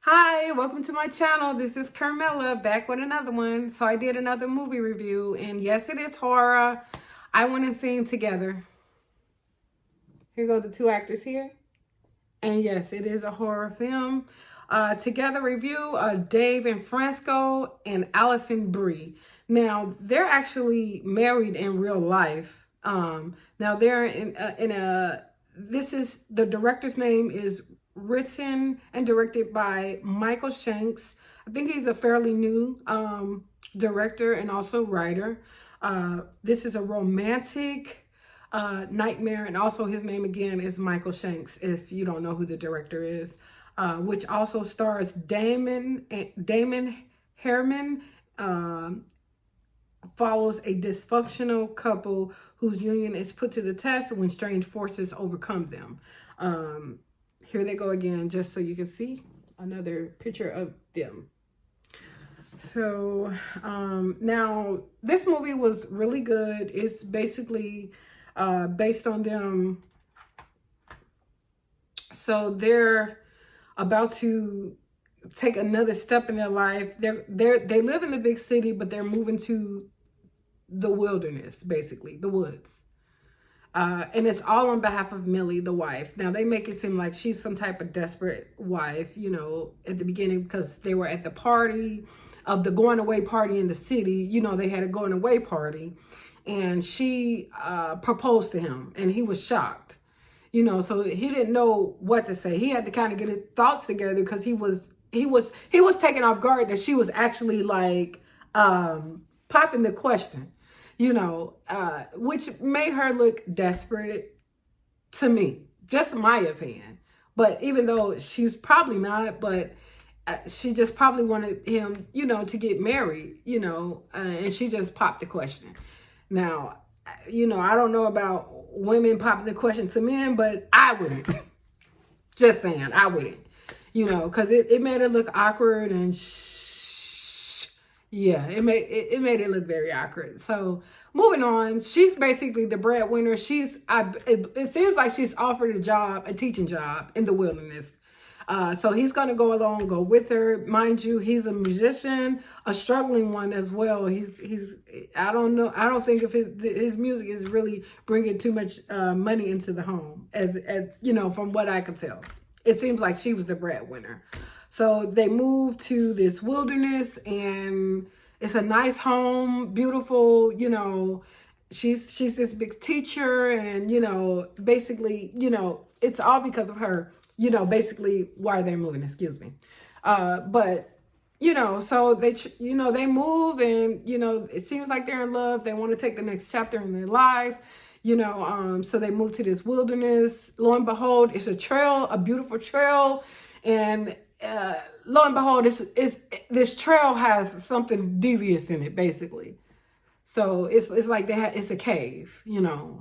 Hi, welcome to my channel. This is Carmela back with another one. So I did another movie review, and yes, it is horror. I went and seen Together. Here go the two actors here. And yes, it is a horror film. Together review, Dave and Francesco and Allison Brie. Now, they're actually married in real life. Now they're this is, the director's name is written and directed by Michael Shanks. I think he's a fairly new director and also writer. This is a romantic nightmare, and also his name again is Michael Shanks, if you don't know who the director is, which also stars Damon Herman. Follows a dysfunctional couple whose union is put to the test when strange forces overcome them. Here they go again, just so you can see another picture of them. So now this movie was really good. It's basically based on them. So they're about to take another step in their life. They live in the big city, but they're moving to the wilderness, basically the woods. And it's all on behalf of Millie, the wife. Now they make it seem like she's some type of desperate wife, at the beginning, because they were at the party of the going away party in the city. They had a going away party, and she proposed to him, and he was shocked. So he didn't know what to say. He had to kind of get his thoughts together, because he was taken off guard that she was actually like popping the question, which made her look desperate to me, just my opinion. But even though she's probably not, but she just probably wanted him, to get married, and she just popped the question. Now, I don't know about women popping the question to men, but I wouldn't. Just saying, I wouldn't. Because it made it look awkward, and yeah, it made it look very awkward. So moving on, she's basically the breadwinner. It seems like she's offered a teaching job in the wilderness. So he's gonna go with her. Mind you, he's a musician, a struggling one as well. I don't know. I don't think if his music is really bringing too much money into the home, as from what I could tell. It seems like she was the breadwinner. So they moved to this wilderness, and it's a nice home, beautiful. She's this big teacher, and basically, it's all because of her. Basically why they're moving. Excuse me. But so they move, and it seems like they're in love. They want to take the next chapter in their life. So they move to this wilderness. Lo and behold, it's a trail, a beautiful trail, and lo and behold, this trail has something devious in it, basically. So it's like it's a cave,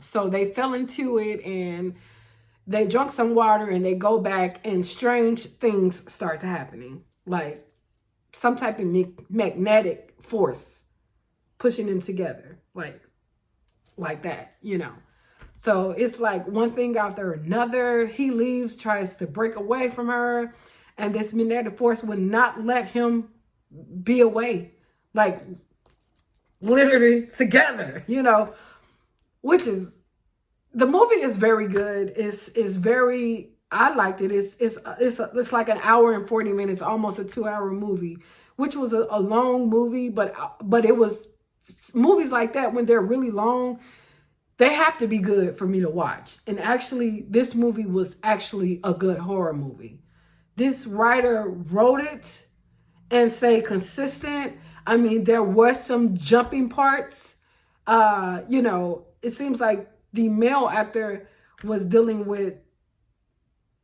So they fell into it, and they drunk some water, and they go back, and strange things start happening, like some type of magnetic force pushing them together, like that, So it's like one thing after another. He leaves, tries to break away from her, and this magnetic force would not let him be away, like literally together, which is, the movie is very good. I liked it. It's like an hour and 40 minutes, almost a 2-hour movie, which was a long movie, but it was movies like that, when they're really long, they have to be good for me to watch. And actually, this movie was actually a good horror movie. This writer wrote it and stayed consistent. I mean, there was some jumping parts. It seems like the male actor was dealing with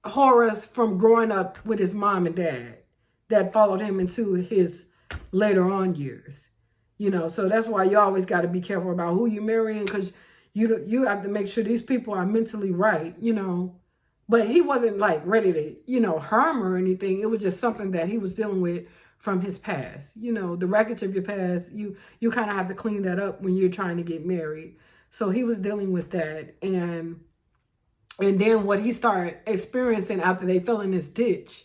horrors from growing up with his mom and dad that followed him into his later on years. So that's why you always got to be careful about who you're marrying, because you have to make sure these people are mentally right, But he wasn't like ready to, harm or anything. It was just something that he was dealing with from his past. The wreckage of your past, you kind of have to clean that up when you're trying to get married. So he was dealing with that. And then what he started experiencing after they fell in this ditch,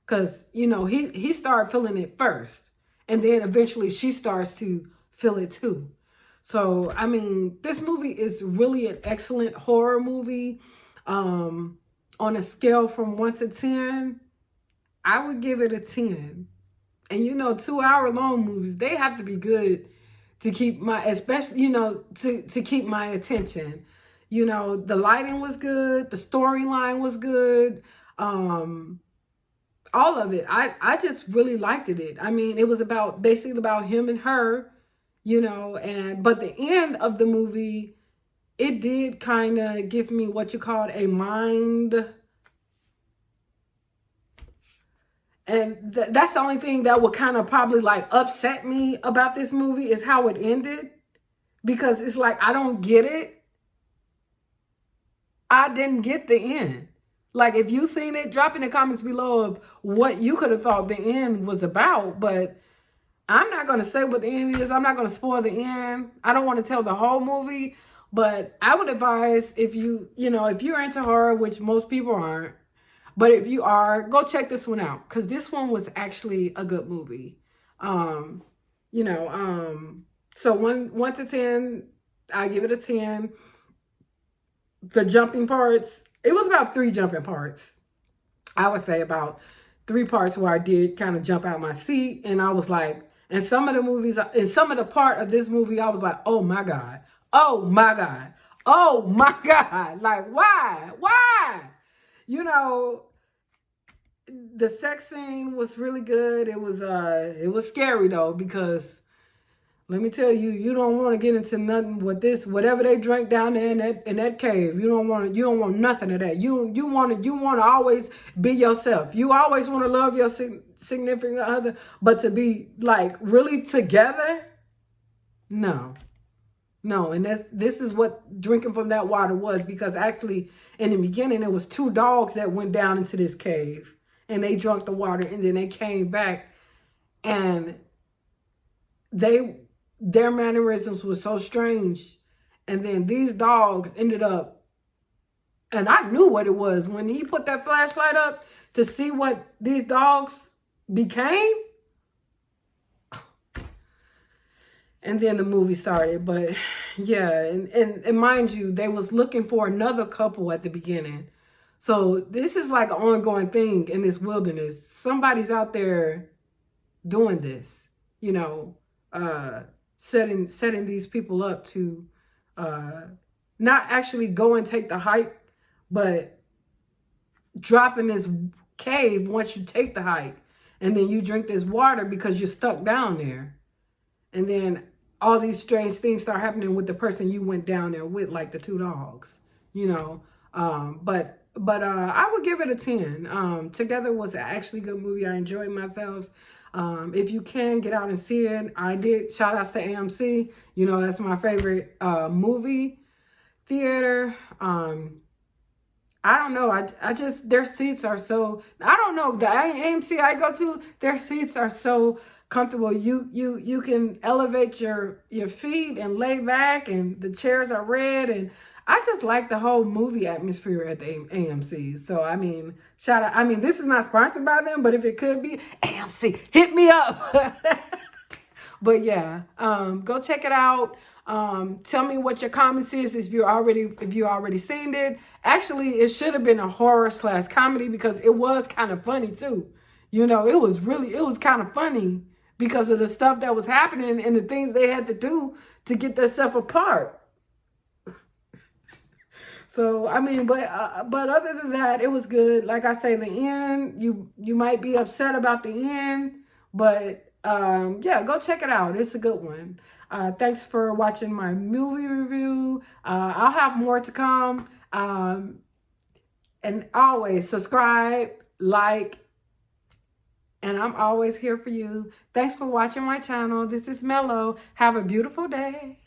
because, you know, he started feeling it first. And then eventually she starts to feel it too. So, I mean, this movie is really an excellent horror movie. On a scale from 1 to 10, I would give it a 10. And, you know, 2 hour long movies, they have to be good to keep my, especially, you know, to keep my attention. You know, the lighting was good. The storyline was good. All of it. I just really liked it. I mean, it was basically about him and her, you know, but the end of the movie, it did kind of give me what you called a mind. And that's the only thing that would kind of probably like upset me about this movie is how it ended. Because it's like, I don't get it. I didn't get the end. Like, if you seen it, drop in the comments below of what you could have thought the end was about. But I'm not going to say what the end is. I'm not going to spoil the end. I don't want to tell the whole movie. But I would advise if if you're into horror, which most people aren't, but if you are, go check this one out. Because this one was actually a good movie. So 1 to 10, I give it a 10. The jumping parts, it was about 3 jumping parts. I would say about 3 parts where I did kind of jump out of my seat. And I was like, in some of the part of this movie, I was like, oh my God. Oh my God. Oh my God. Like, why? Why? You know, the sex scene was really good. It was scary though, because let me tell you, you don't want to get into nothing with this. Whatever they drank down there in that cave, you don't want nothing of that. You want to always be yourself. You always want to love your significant other, but to be like really together, no. And this is what drinking from that water was, because actually in the beginning it was 2 dogs that went down into this cave and they drank the water, and then they came back and their mannerisms were so strange. And then these dogs ended up, and I knew what it was when he put that flashlight up to see what these dogs became. And then the movie started. But yeah, and mind you, they was looking for another couple at the beginning. So this is like an ongoing thing in this wilderness. Somebody's out there doing this, you know, setting these people up to not actually go and take the hike, but drop in this cave once you take the hike. And then you drink this water because you're stuck down there. And then all these strange things start happening with the person you went down there with, like the 2 dogs, you know. But I would give it a 10. Together was actually a good movie. I enjoyed myself. If you can, get out and see it. I did. Shout outs to AMC. You know, that's my favorite movie theater. I don't know. I just, their seats are so, I don't know. The AMC I go to, their seats are so comfortable. You can elevate your feet and lay back, and the chairs are red, and I just like the whole movie atmosphere at the AMC. So, I mean, shout out. I mean, this is not sponsored by them, but if it could be, AMC, hit me up. But yeah, go check it out. Tell me what your comments is if you already seen it. Actually, it should have been a horror / comedy, because it was kind of funny too. You know, it was kind of funny because of the stuff that was happening and the things they had to do to get themselves apart. So, I mean, but other than that, it was good. Like I say, the end, you might be upset about the end, but yeah, go check it out. It's a good one. Thanks for watching my movie review. I'll have more to come. And always subscribe, like, and I'm always here for you. Thanks for watching my channel. This is Mello. Have a beautiful day.